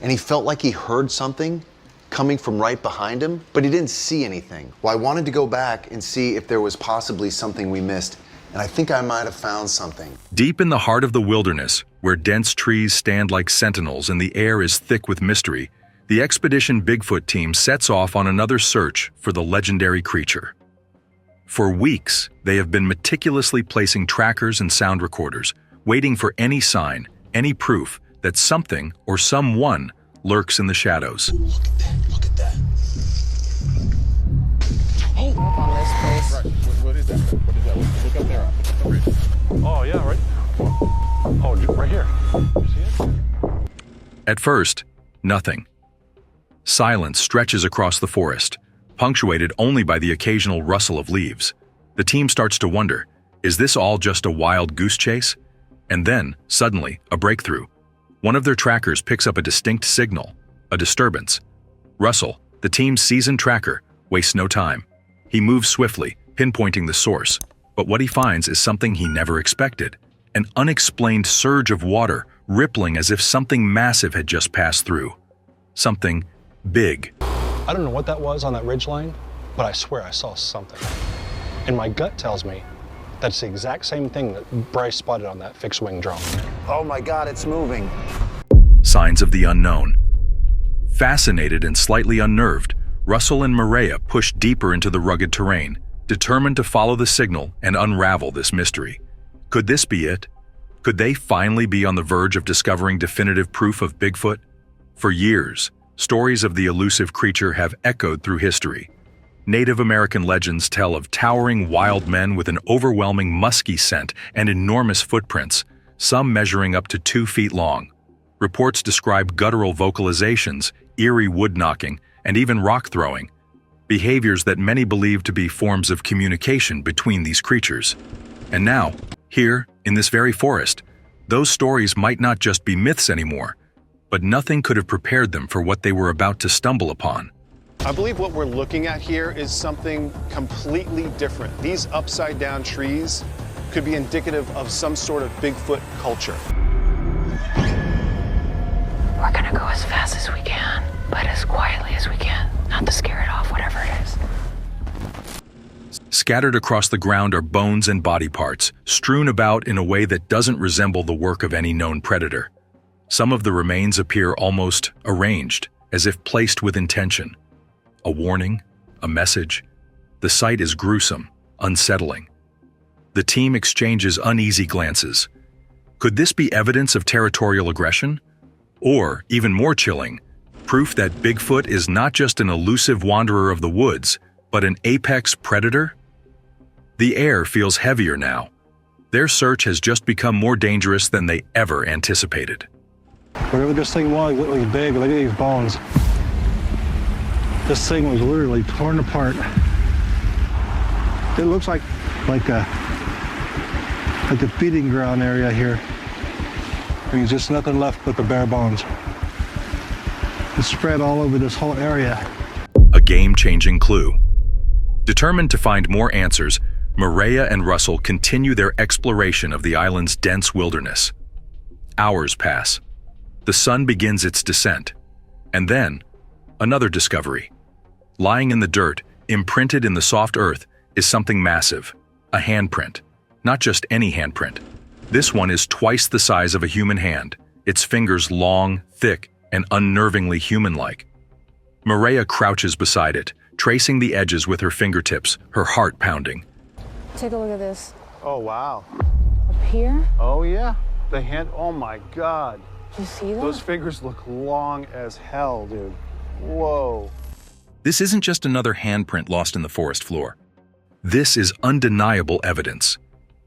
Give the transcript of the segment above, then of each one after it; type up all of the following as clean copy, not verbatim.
and he felt like he heard something coming from right behind him, but he didn't see anything. Well, I wanted to go back and see if there was possibly something we missed, and I think I might have found something. Deep in the heart of the wilderness, where dense trees stand like sentinels and the air is thick with mystery, the Expedition Bigfoot team sets off on another search for the legendary creature. For weeks, they have been meticulously placing trackers and sound recorders, waiting for any sign, any proof that something or someone lurks in the shadows. Look at that, look at that. Oh, up on this place. Right, what is that? What is that? Look up there. Oh, yeah, right. Oh, right here. You see it? At first, nothing. Silence stretches across the forest, punctuated only by the occasional rustle of leaves. The team starts to wonder, is this all just a wild goose chase? And then, suddenly, a breakthrough. One of their trackers picks up a distinct signal, a disturbance. Russell, the team's seasoned tracker, wastes no time. He moves swiftly, pinpointing the source, but what he finds is something he never expected. An unexplained surge of water, rippling as if something massive had just passed through. Something big. I don't know what that was on that ridgeline, but I swear I saw something. And my gut tells me that's the exact same thing that Bryce spotted on that fixed-wing drone. Oh my God, it's moving. Signs of the unknown. Fascinated and slightly unnerved, Russell and Maria push deeper into the rugged terrain, determined to follow the signal and unravel this mystery. Could this be it? Could they finally be on the verge of discovering definitive proof of Bigfoot? For years, stories of the elusive creature have echoed through history. Native American legends tell of towering wild men with an overwhelming musky scent and enormous footprints, some measuring up to 2 feet long. Reports describe guttural vocalizations, eerie wood-knocking, and even rock-throwing, behaviors that many believe to be forms of communication between these creatures. And now, here, in this very forest, those stories might not just be myths anymore, but nothing could have prepared them for what they were about to stumble upon. I believe what we're looking at here is something completely different. These upside-down trees could be indicative of some sort of Bigfoot culture. We're gonna go as fast as we can, but as quietly as we can, not to scare it off, whatever it is. Scattered across the ground are bones and body parts, strewn about in a way that doesn't resemble the work of any known predator. Some of the remains appear almost arranged, as if placed with intention. A warning, a message. The sight is gruesome, unsettling. The team exchanges uneasy glances. Could this be evidence of territorial aggression? Or, even more chilling, proof that Bigfoot is not just an elusive wanderer of the woods, but an apex predator? The air feels heavier now. Their search has just become more dangerous than they ever anticipated. Whatever this thing was, it was big. Look at these bones. This thing was literally torn apart. It looks like a feeding ground area here. There's just nothing left but the bare bones. It's spread all over this whole area. A game-changing clue. Determined to find more answers, Maria and Russell continue their exploration of the island's dense wilderness. Hours pass. The sun begins its descent. And then, another discovery. Lying in the dirt, imprinted in the soft earth, is something massive, a handprint. Not just any handprint. This one is twice the size of a human hand, its fingers long, thick, and unnervingly human-like. Maria crouches beside it, tracing the edges with her fingertips, her heart pounding. Take a look at this. Oh, wow. Up here? Oh, yeah. The hand, oh my God. You see that? Those fingers look long as hell, dude. Whoa. This isn't just another handprint lost in the forest floor. This is undeniable evidence.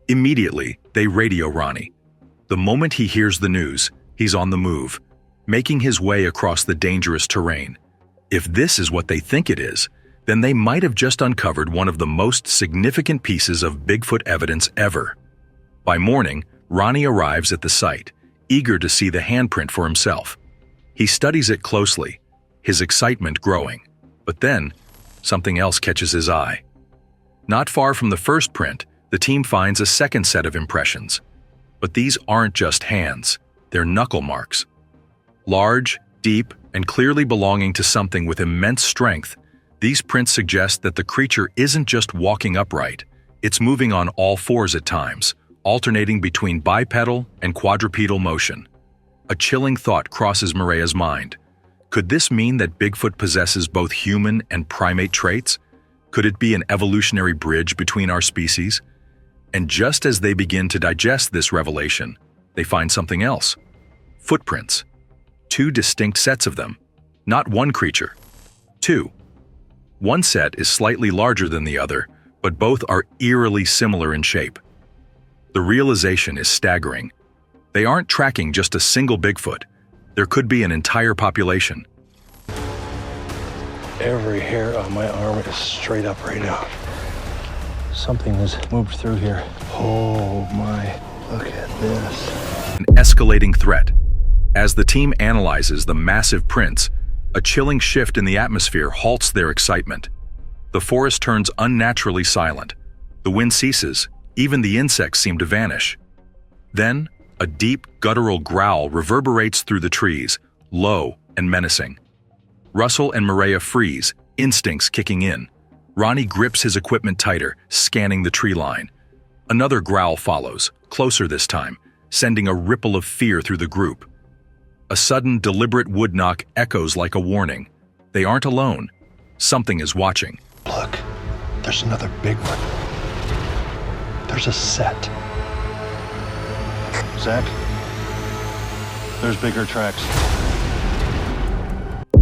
Immediately, they radio Ronnie. The moment he hears the news, he's on the move, making his way across the dangerous terrain. If this is what they think it is, then they might have just uncovered one of the most significant pieces of Bigfoot evidence ever. By morning, Ronnie arrives at the site, eager to see the handprint for himself. He studies it closely, his excitement growing. But then, something else catches his eye. Not far from the first print, the team finds a second set of impressions. But these aren't just hands, they're knuckle marks. Large, Deep and clearly belonging to something with immense strength, these prints suggest that the creature isn't just walking upright, it's moving on all fours at times, alternating between bipedal and quadrupedal motion. A chilling thought crosses Marea's mind. Could this mean that Bigfoot possesses both human and primate traits? Could it be an evolutionary bridge between our species? And just as they begin to digest this revelation, they find something else. Footprints. 2 distinct sets of them. Not one creature. 2. One set is slightly larger than the other, but both are eerily similar in shape. The realization is staggering. They aren't tracking just a single Bigfoot. There could be an entire population. Every hair on my arm is straight up right now. Something has moved through here. Oh my, look at this. An escalating threat. As the team analyzes the massive prints, a chilling shift in the atmosphere halts their excitement. The forest turns unnaturally silent. The wind ceases, even the insects seem to vanish. Then, a deep, guttural growl reverberates through the trees, low and menacing. Russell and Mareia freeze, instincts kicking in. Ronnie grips his equipment tighter, scanning the tree line. Another growl follows, closer this time, sending a ripple of fear through the group. A sudden, deliberate wood knock echoes like a warning. They aren't alone. Something is watching. Look, there's another big one. There's a set. Zach, there's bigger tracks.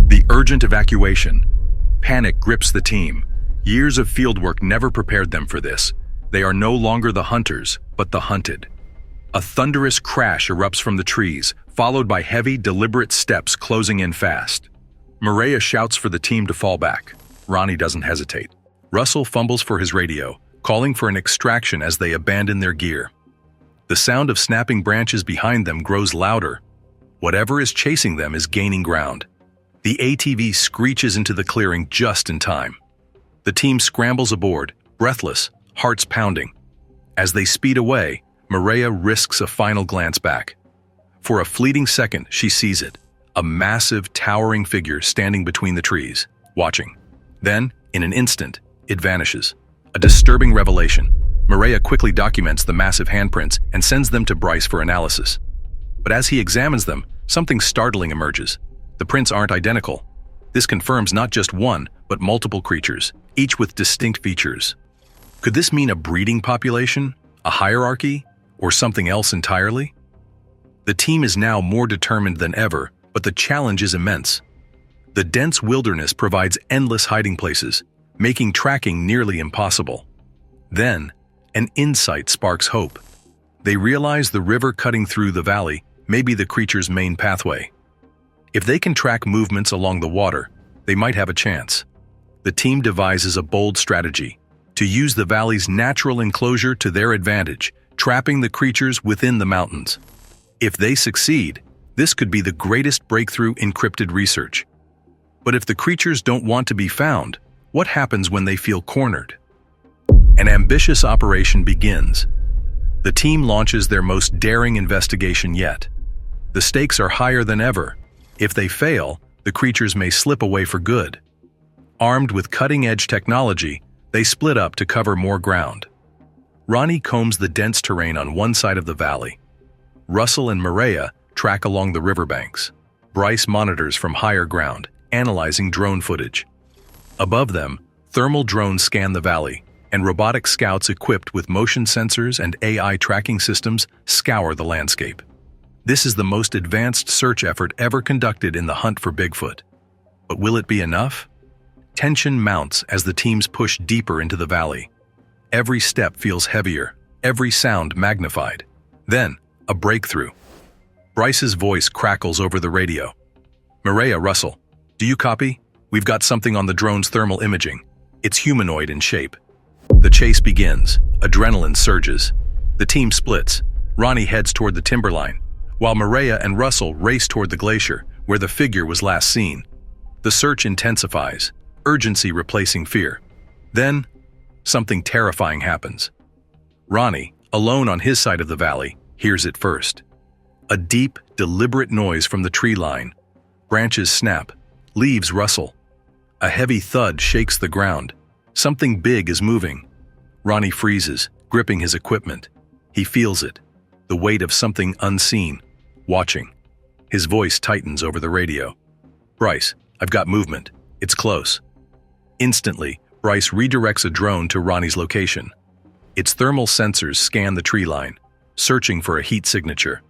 The urgent evacuation. Panic grips the team. Years of fieldwork never prepared them for this. They are no longer the hunters, but the hunted. A thunderous crash erupts from the trees, followed by heavy, deliberate steps closing in fast. Mareia shouts for the team to fall back. Ronnie doesn't hesitate. Russell fumbles for his radio, calling for an extraction as they abandon their gear. The sound of snapping branches behind them grows louder. Whatever is chasing them is gaining ground. The ATV screeches into the clearing just in time. The team scrambles aboard, breathless, hearts pounding. As they speed away, Mareia risks a final glance back. For a fleeting second, she sees it, a massive, towering figure standing between the trees, watching. Then, in an instant, it vanishes. A disturbing revelation. Mareia quickly documents the massive handprints and sends them to Bryce for analysis. But as he examines them, something startling emerges. The prints aren't identical. This confirms not just one, but multiple creatures, each with distinct features. Could this mean a breeding population, a hierarchy, or something else entirely? The team is now more determined than ever, but the challenge is immense. The dense wilderness provides endless hiding places, making tracking nearly impossible. Then, an insight sparks hope. They realize the river cutting through the valley may be the creature's main pathway. If they can track movements along the water, they might have a chance. The team devises a bold strategy to use the valley's natural enclosure to their advantage, trapping the creatures within the mountains. If they succeed, this could be the greatest breakthrough in cryptid research. But if the creatures don't want to be found, what happens when they feel cornered? An ambitious operation begins. The team launches their most daring investigation yet. The stakes are higher than ever. If they fail, the creatures may slip away for good. Armed with cutting-edge technology, they split up to cover more ground. Ronnie combs the dense terrain on one side of the valley. Russell and Mareia track along the riverbanks. Bryce monitors from higher ground, analyzing drone footage. Above them, thermal drones scan the valley, and robotic scouts equipped with motion sensors and AI tracking systems scour the landscape. This is the most advanced search effort ever conducted in the hunt for Bigfoot. But will it be enough? Tension mounts as the teams push deeper into the valley. Every step feels heavier, every sound magnified. Then, a breakthrough. Bryce's voice crackles over the radio. Mareia, Russell, do you copy? We've got something on the drone's thermal imaging. It's humanoid in shape. The chase begins. Adrenaline surges. The team splits. Ronnie heads toward the timberline, while Mareia and Russell race toward the glacier, where the figure was last seen. The search intensifies, urgency replacing fear. Then, something terrifying happens. Ronnie, alone on his side of the valley, hears it first. A deep, deliberate noise from the tree line. Branches snap, leaves rustle. A heavy thud shakes the ground. Something big is moving. Ronnie freezes, gripping his equipment. He feels it, the weight of something unseen, watching. His voice tightens over the radio. "Bryce, I've got movement. It's close." Instantly, Bryce redirects a drone to Ronnie's location. Its thermal sensors scan the tree line, searching for a heat signature.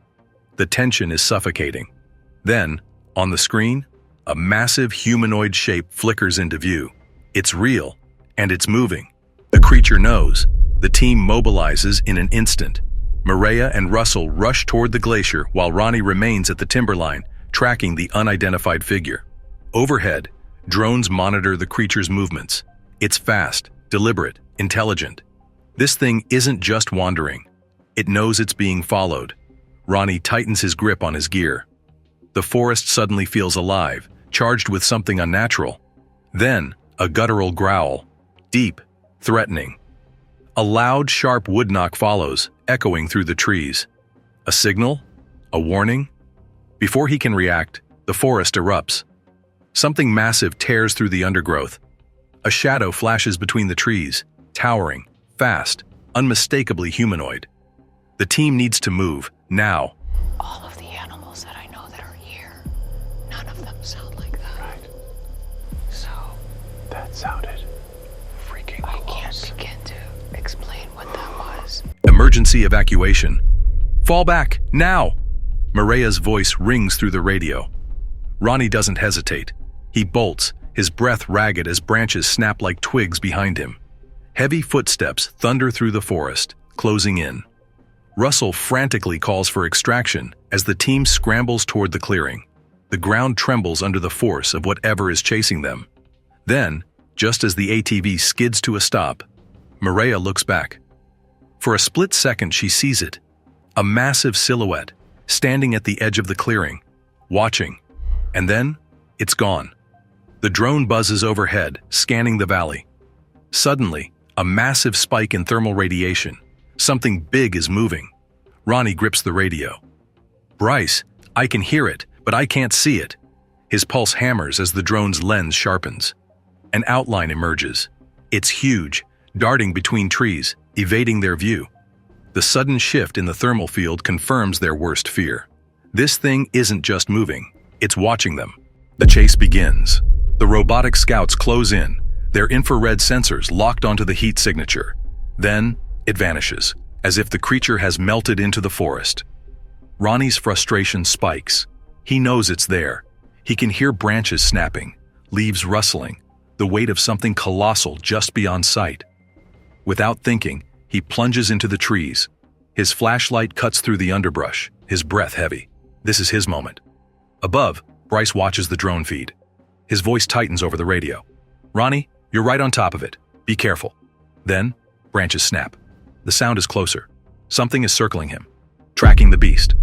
The tension is suffocating. Then, on the screen, a massive humanoid shape flickers into view. It's real, and it's moving. The creature knows. The team mobilizes in an instant. Maria and Russell rush toward the glacier while Ronnie remains at the timberline, tracking the unidentified figure. Overhead, drones monitor the creature's movements. It's fast, deliberate, intelligent. This thing isn't just wandering. It knows it's being followed. Ronnie tightens his grip on his gear. The forest suddenly feels alive, charged with something unnatural. Then, a guttural growl, deep, threatening. A loud, sharp wood knock follows, echoing through the trees. A signal? A warning? Before he can react, the forest erupts. Something massive tears through the undergrowth. A shadow flashes between the trees, towering, fast, unmistakably humanoid. The team needs to move, now. All of the animals that I know that are here, none of them sound like that. Right. So, That sounded freaking I close. can't begin to explain what that was. Emergency evacuation. Fall back, now! Maria's voice rings through the radio. Ronnie doesn't hesitate. He bolts, his breath ragged as branches snap like twigs behind him. Heavy footsteps thunder through the forest, closing in. Russell frantically calls for extraction as the team scrambles toward the clearing. The ground trembles under the force of whatever is chasing them. Then, just as the ATV skids to a stop, Maria looks back. For a split second she sees it, a massive silhouette, standing at the edge of the clearing, watching. And then, it's gone. The drone buzzes overhead, scanning the valley. Suddenly, a massive spike in thermal radiation. Something big is moving. Ronnie grips the radio. "Bryce, I can hear it, but I can't see it." His pulse hammers as the drone's lens sharpens. An outline emerges. It's huge, darting between trees, evading their view. The sudden shift in the thermal field confirms their worst fear. This thing isn't just moving, it's watching them. The chase begins. The robotic scouts close in, their infrared sensors locked onto the heat signature. Then, it vanishes, as if the creature has melted into the forest. Ronnie's frustration spikes. He knows it's there. He can hear branches snapping, leaves rustling, the weight of something colossal just beyond sight. Without thinking, he plunges into the trees. His flashlight cuts through the underbrush, his breath heavy. This is his moment. Above, Bryce watches the drone feed. His voice tightens over the radio. "Ronnie, you're right on top of it. Be careful." Then, branches snap. The sound is closer. Something is circling him, tracking the beast.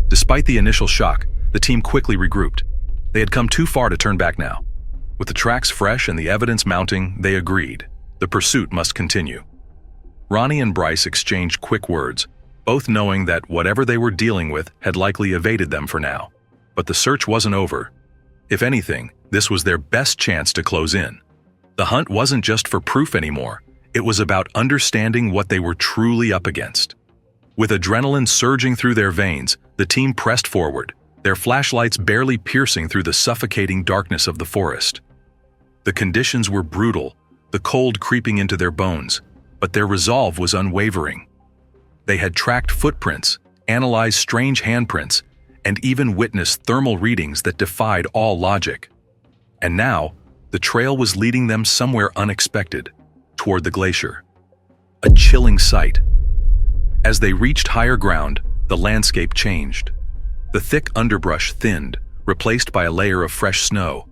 Despite the initial shock, the team quickly regrouped. They had come too far to turn back now. With the tracks fresh and the evidence mounting, they agreed. The pursuit must continue. Ronnie and Bryce exchanged quick words, both knowing that whatever they were dealing with had likely evaded them for now. But the search wasn't over. If anything, this was their best chance to close in. The hunt wasn't just for proof anymore. It was about understanding what they were truly up against. With adrenaline surging through their veins, the team pressed forward, their flashlights barely piercing through the suffocating darkness of the forest. The conditions were brutal, the cold creeping into their bones, but their resolve was unwavering. They had tracked footprints, analyzed strange handprints, and even witnessed thermal readings that defied all logic. And now, the trail was leading them somewhere unexpected, toward the glacier. A chilling sight. As they reached higher ground, the landscape changed. The thick underbrush thinned, replaced by a layer of fresh snow.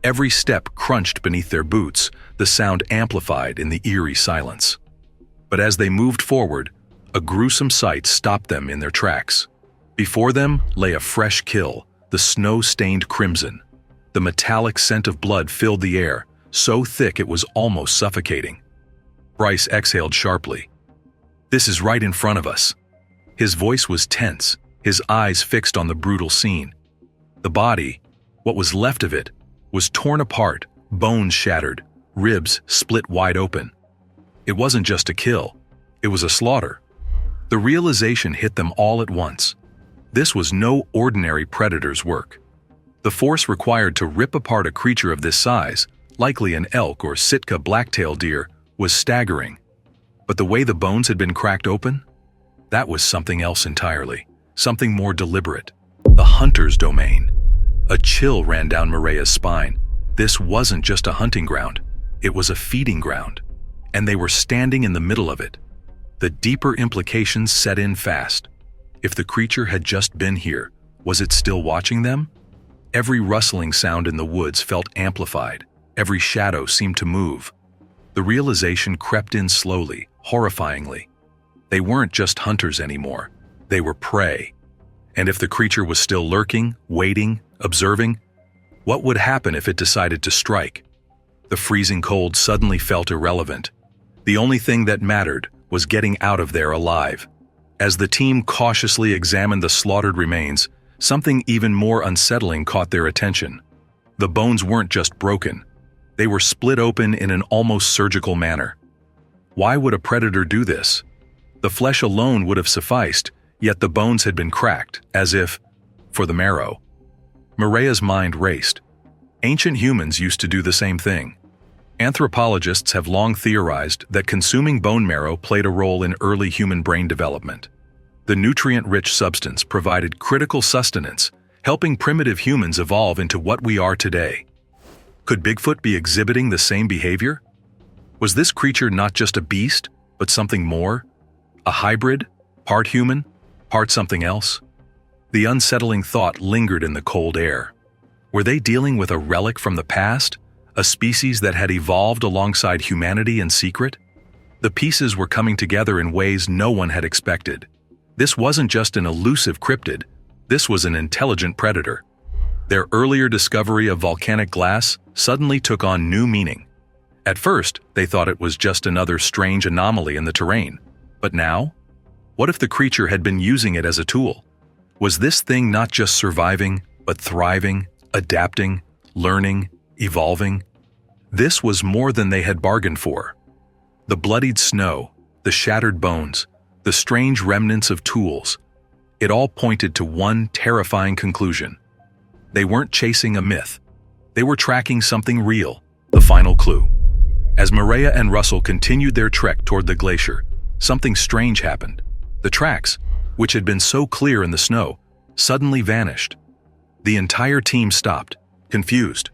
Every step crunched beneath their boots, the sound amplified in the eerie silence. But as they moved forward, a gruesome sight stopped them in their tracks. Before them lay a fresh kill, the snow-stained crimson. The metallic scent of blood filled the air, so thick it was almost suffocating. Bryce exhaled sharply. "This is right in front of us." His voice was tense, his eyes fixed on the brutal scene. The body, What was left of it was torn apart, bones shattered, ribs split wide open. It wasn't just a kill, it was a slaughter. The realization hit them all at once. This was no ordinary predator's work. The force required to rip apart a creature of this size, likely an elk or Sitka blacktail deer, was staggering. But the way the bones had been cracked open? That was something else entirely, something more deliberate. The hunter's domain. A chill ran down Mireya's spine. This wasn't just a hunting ground, it was a feeding ground. And they were standing in the middle of it. The deeper implications set in fast. If the creature had just been here, was it still watching them? Every rustling sound in the woods felt amplified. Every shadow seemed to move. The realization crept in slowly, horrifyingly. They weren't just hunters anymore. They were prey. And if the creature was still lurking, waiting, observing, what would happen if it decided to strike? The freezing cold suddenly felt irrelevant. The only thing that mattered was getting out of there alive. As the team cautiously examined the slaughtered remains, something even more unsettling caught their attention. The bones weren't just broken. They were split open in an almost surgical manner. Why would a predator do this? The flesh alone would have sufficed, yet the bones had been cracked, as if for the marrow. Mireya's mind raced. Ancient humans used to do the same thing. Anthropologists have long theorized that consuming bone marrow played a role in early human brain development. The nutrient-rich substance provided critical sustenance, helping primitive humans evolve into what we are today. Could Bigfoot be exhibiting the same behavior? Was this creature not just a beast, but something more? A hybrid, part human, part something else? The unsettling thought lingered in the cold air. Were they dealing with a relic from the past? A species that had evolved alongside humanity in secret? The pieces were coming together in ways no one had expected. This wasn't just an elusive cryptid, this was an intelligent predator. Their earlier discovery of volcanic glass suddenly took on new meaning. At first, they thought it was just another strange anomaly in the terrain. But now? What if the creature had been using it as a tool? Was this thing not just surviving, but thriving, adapting, learning, evolving? This was more than they had bargained for. The bloodied snow, the shattered bones, the strange remnants of tools, it all pointed to one terrifying conclusion. They weren't chasing a myth. They were tracking something real, the final clue. As Mireya and Russell continued their trek toward the glacier, something strange happened. The tracks, which had been so clear in the snow, suddenly vanished. The entire team stopped, confused.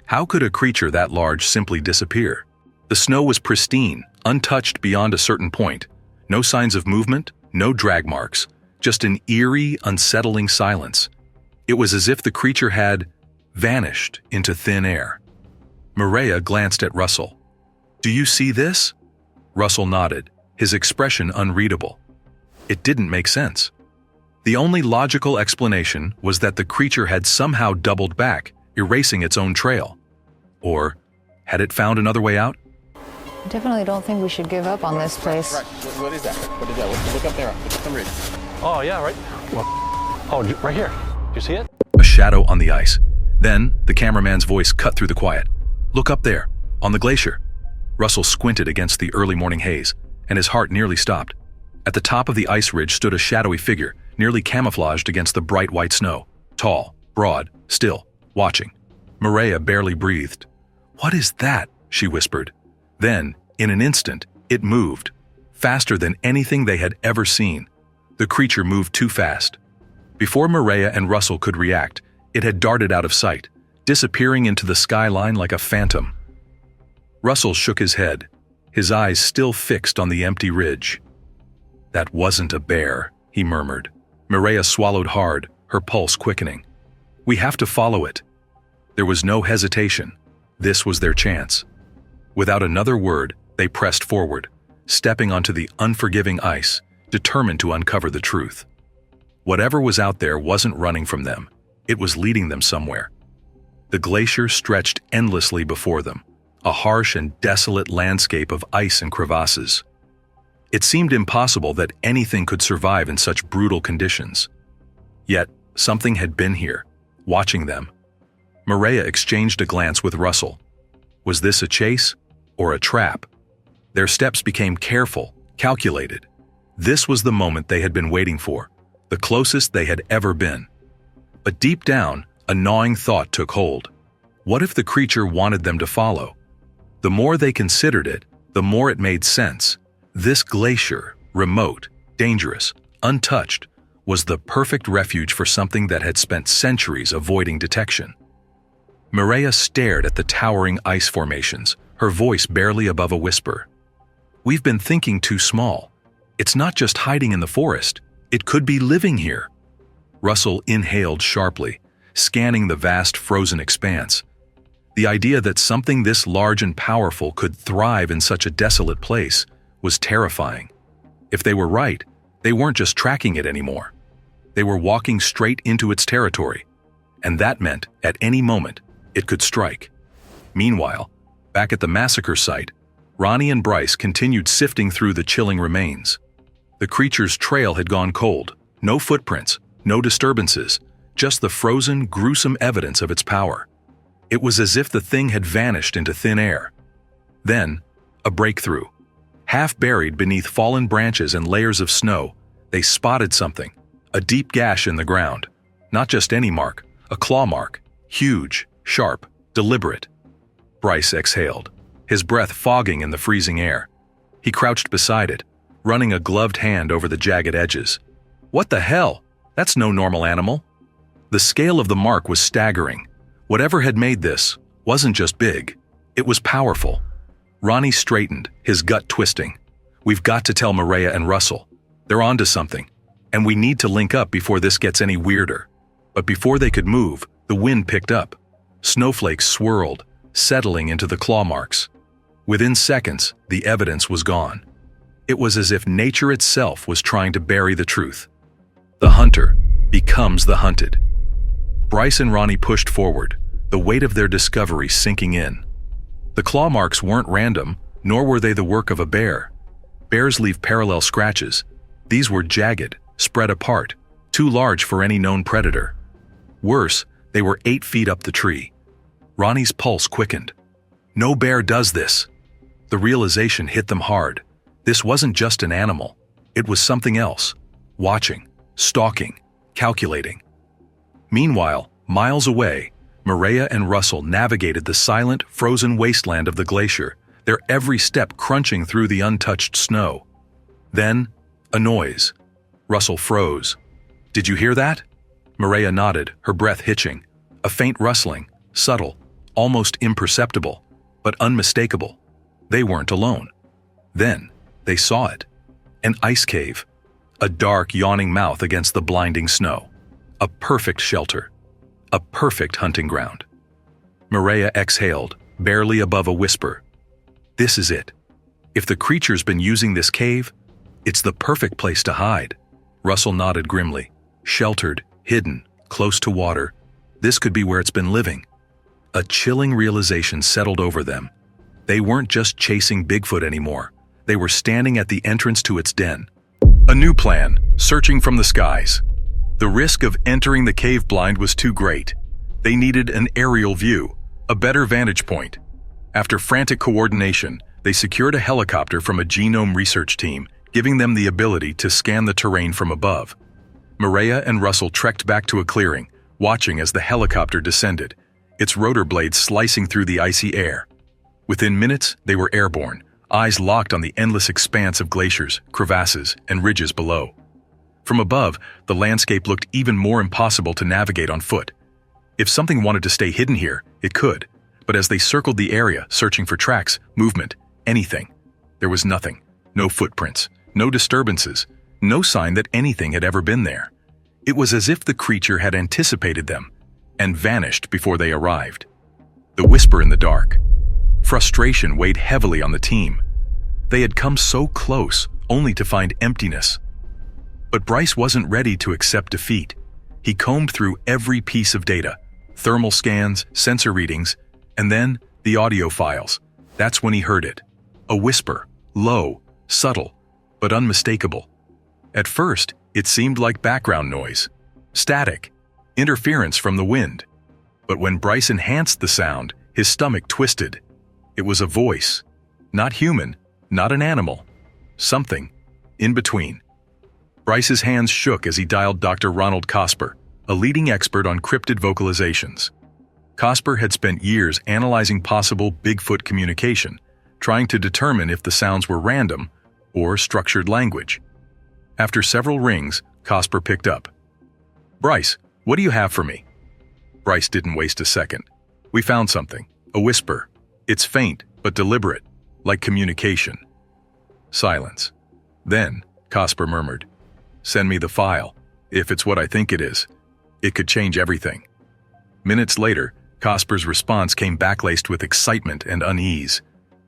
How could a creature that large simply disappear? The snow was pristine, untouched beyond a certain point. No signs of movement, no drag marks, just an eerie, unsettling silence. It was as if the creature had vanished into thin air. Mireya glanced at Russell. "Do you see this?" Russell nodded, his expression unreadable. It didn't make sense. The only logical explanation was that the creature had somehow doubled back, erasing its own trail. Or had it found another way out? I definitely don't think we should give up on this place. Right. What is that? What is that? Look up there. Look up the ridge. Oh, yeah, right. Well, oh, right here. You see it? A shadow on the ice. Then, the cameraman's voice cut through the quiet. "Look up there, on the glacier." Russell squinted against the early morning haze, and his heart nearly stopped. At the top of the ice ridge stood a shadowy figure, nearly camouflaged against the bright white snow. Tall, broad, still, watching. Mireya barely breathed. "What is that?" she whispered. Then, in an instant, it moved. Faster than anything they had ever seen. The creature moved too fast. Before Mireya and Russell could react, it had darted out of sight, disappearing into the skyline like a phantom. Russell shook his head, his eyes still fixed on the empty ridge. "That wasn't a bear," he murmured. Mireya swallowed hard, her pulse quickening. "We have to follow it." There was no hesitation. This was their chance. Without another word, they pressed forward, stepping onto the unforgiving ice, determined to uncover the truth. Whatever was out there wasn't running from them. It was leading them somewhere. The glacier stretched endlessly before them, a harsh and desolate landscape of ice and crevasses. It seemed impossible that anything could survive in such brutal conditions. Yet, something had been here, watching them. Maria exchanged a glance with Russell. Was this a chase or a trap? Their steps became careful, calculated. This was the moment they had been waiting for, the closest they had ever been. But deep down, a gnawing thought took hold. What if the creature wanted them to follow? The more they considered it, the more it made sense. This glacier, remote, dangerous, untouched, was the perfect refuge for something that had spent centuries avoiding detection. Maria stared at the towering ice formations, her voice barely above a whisper. We've been thinking too small. It's not just hiding in the forest. It could be living here. Russell inhaled sharply, scanning the vast frozen expanse. The idea that something this large and powerful could thrive in such a desolate place was terrifying. If they were right, they weren't just tracking it anymore. They were walking straight into its territory, and that meant, at any moment, it could strike. Meanwhile, back at the massacre site, Ronnie and Bryce continued sifting through the chilling remains. The creature's trail had gone cold. No footprints, no disturbances, just the frozen, gruesome evidence of its power. It was as if the thing had vanished into thin air. Then, a breakthrough. Half buried beneath fallen branches and layers of snow, they spotted something, a deep gash in the ground. Not just any mark, a claw mark, huge, sharp, deliberate. Bryce exhaled, his breath fogging in the freezing air. He crouched beside it, running a gloved hand over the jagged edges. What the hell? That's no normal animal. The scale of the mark was staggering. Whatever had made this wasn't just big, it was powerful. Ronnie straightened, his gut twisting. We've got to tell Maria and Russell. They're onto something, and we need to link up before this gets any weirder. But before they could move, the wind picked up. Snowflakes swirled, settling into the claw marks. Within seconds, the evidence was gone. It was as if nature itself was trying to bury the truth. The hunter becomes the hunted. Bryce and Ronnie pushed forward, the weight of their discovery sinking in. The claw marks weren't random, nor were they the work of a bear. Bears leave parallel scratches. These were jagged, spread apart, too large for any known predator. Worse, they were 8 feet up the tree. Ronnie's pulse quickened. No bear does this. The realization hit them hard. This wasn't just an animal. It was something else. Watching, stalking, calculating. Meanwhile, miles away, Maria and Russell navigated the silent, frozen wasteland of the glacier, their every step crunching through the untouched snow. Then, a noise. Russell froze. Did you hear that? Maria nodded, her breath hitching. A faint rustling, subtle, almost imperceptible, but unmistakable. They weren't alone. Then, they saw it. An ice cave. A dark, yawning mouth against the blinding snow. A perfect shelter. A perfect hunting ground. Maria exhaled, barely above a whisper. This is it. If the creature's been using this cave, it's the perfect place to hide. Russell nodded grimly. Sheltered, hidden, close to water. This could be where it's been living. A chilling realization settled over them. They weren't just chasing Bigfoot anymore. They were standing at the entrance to its den. A new plan, searching from the skies. The risk of entering the cave blind was too great. They needed an aerial view, a better vantage point. After frantic coordination, they secured a helicopter from a genome research team, giving them the ability to scan the terrain from above. Maria and Russell trekked back to a clearing, watching as the helicopter descended, its rotor blades slicing through the icy air. Within minutes, they were airborne, eyes locked on the endless expanse of glaciers, crevasses, and ridges below. From above, the landscape looked even more impossible to navigate on foot. If something wanted to stay hidden here, it could, but as they circled the area, searching for tracks, movement, anything, there was nothing. No footprints, no disturbances, no sign that anything had ever been there. It was as if the creature had anticipated them and vanished before they arrived. The whisper in the dark. Frustration weighed heavily on the team. They had come so close, only to find emptiness. But Bryce wasn't ready to accept defeat. He combed through every piece of data, thermal scans, sensor readings, and then the audio files. That's when he heard it. A whisper, low, subtle, but unmistakable. At first, it seemed like background noise, static, interference from the wind. But when Bryce enhanced the sound, his stomach twisted. It was a voice. Not human, not an animal. Something in between. Bryce's hands shook as he dialed Dr. Ronald Cosper, a leading expert on cryptid vocalizations. Cosper had spent years analyzing possible Bigfoot communication, trying to determine if the sounds were random or structured language. After several rings, Cosper picked up. "Bryce, what do you have for me?" Bryce didn't waste a second. "We found something. A whisper. It's faint, but deliberate, like communication." Silence. Then, Cosper murmured, "Send me the file. If it's what I think it is, it could change everything." Minutes later, Cosper's response came backlaced with excitement and unease.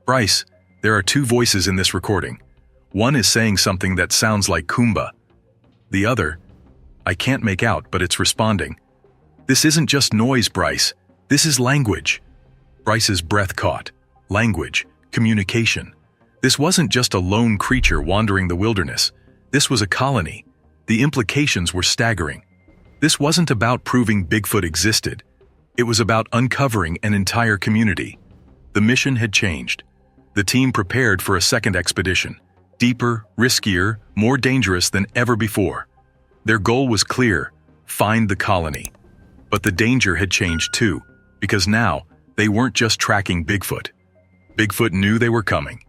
"Bryce, there are two voices in this recording. One is saying something that sounds like Kumba. The other, I can't make out, but it's responding. This isn't just noise, Bryce. This is language." Bryce's breath caught. Language. Communication. This wasn't just a lone creature wandering the wilderness. This was a colony. The implications were staggering. This wasn't about proving Bigfoot existed. It was about uncovering an entire community. The mission had changed. The team prepared for a second expedition. Deeper, riskier, more dangerous than ever before. Their goal was clear: find the colony. But the danger had changed too, because now they weren't just tracking Bigfoot. Bigfoot knew they were coming.